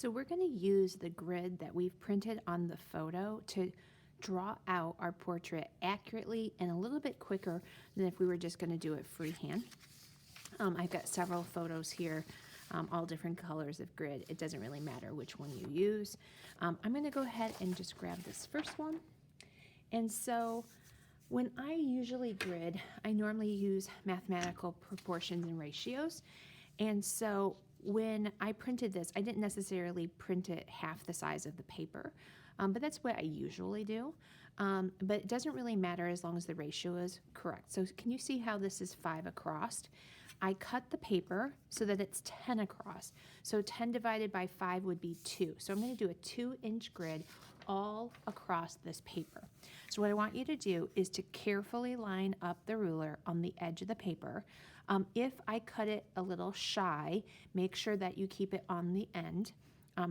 So we're going to use the grid that we've printed on the photo to draw out our portrait accurately and a little bit quicker than if we were just going to do it freehand. I've got several photos here, all different colors of grid. It doesn't really matter which one you use. I'm going to go ahead and just grab this first one. And so when I usually grid, I normally use mathematical proportions and ratios. And so when I printed this, I didn't necessarily print it half the size of the paper, but that's what I usually do. But it doesn't really matter as long as the ratio is correct. So can you see how this is 5 across? I cut the paper so that it's 10 across. So 10 divided by 5 would be 2. So I'm going to do a 2-inch grid all across this paper. So what I want you to do is to carefully line up the ruler on the edge of the paper. If I cut it a little shy, make sure that you keep it on the end.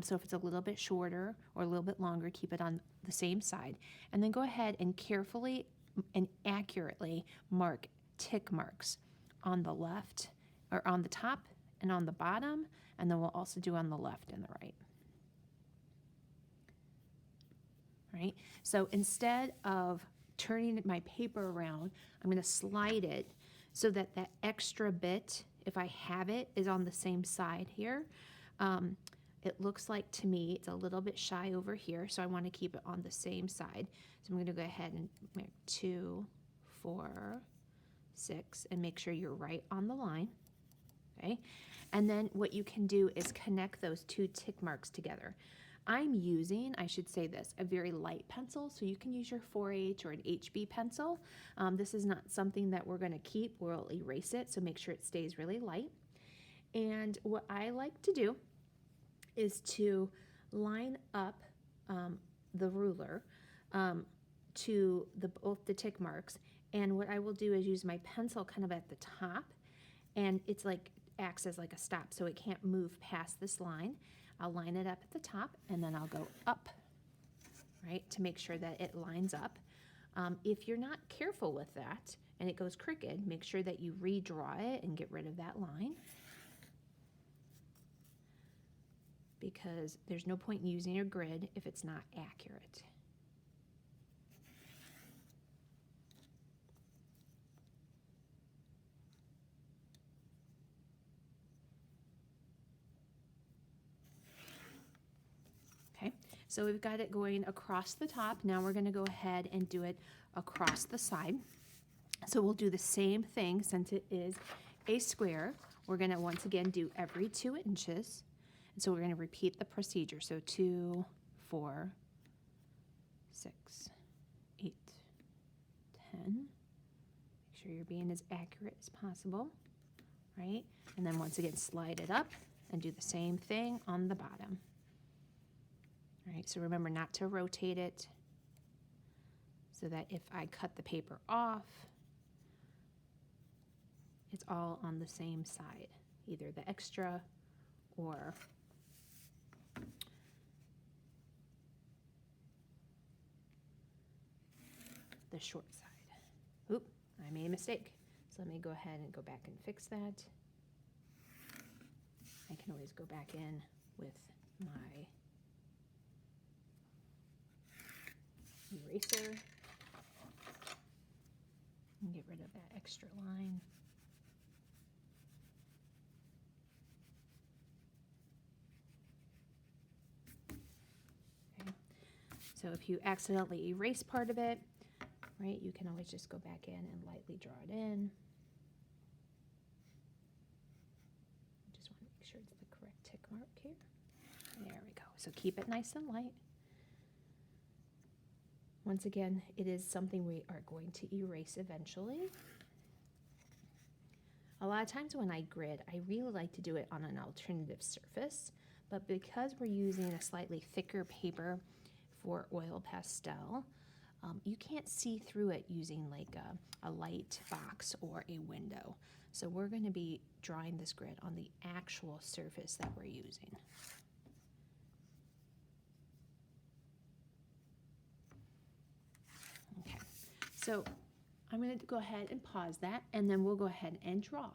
So if it's a little bit shorter or a little bit longer, keep it on the same side. And then go ahead and carefully and accurately mark tick marks on the left, or on the top and on the bottom, and then we'll also do on the left and the right. Right? So instead of turning my paper around, I'm going to slide it so that that extra bit, if I have it, is on the same side here. It looks like to me it's a little bit shy over here, so I want to keep it on the same side. So I'm going to go ahead and make 2, 4, 6, and make sure you're right on the line. Okay, and then what you can do is connect those 2 tick marks together. I'm using, I should say this, a very light pencil, so you can use your 4H or an HB pencil. This is not something that we're going to keep. We'll erase it, so make sure it stays really light. And what I like to do is to line up the ruler to both the tick marks, and what I will do is use my pencil kind of at the top, and it's like acts as like a stop, so it can't move past this line. I'll line it up at the top, and then I'll go up, right, to make sure that it lines up. If you're not careful with that and it goes crooked, make sure that you redraw it and get rid of that line, because there's no point in using your grid if it's not accurate. Okay, so we've got it going across the top. Now we're going to go ahead and do it across the side. So we'll do the same thing since it is a square. We're going to once again do every 2 inches. And so we're going to repeat the procedure. So 2, 4, 6, 8, 10. Make sure you're being as accurate as possible, right? And then once again, slide it up and do the same thing on the bottom. All right, so remember not to rotate it so that if I cut the paper off, it's all on the same side, either the extra or the short side. Oop, I made a mistake. So let me go ahead and go back and fix that. I can always go back in with my eraser and get rid of that extra line. Okay. So if you accidentally erase part of it, right, you can always just go back in and lightly draw it in. Just want to make sure it's the correct tick mark here. There we go. So keep it nice and light. Once again, it is something we are going to erase eventually. A lot of times when I grid, I really like to do it on an alternative surface, but because we're using a slightly thicker paper for oil pastel, you can't see through it using like a light box or a window. So we're going to be drawing this grid on the actual surface that we're using. Okay, so I'm going to go ahead and pause that, and then we'll go ahead and draw.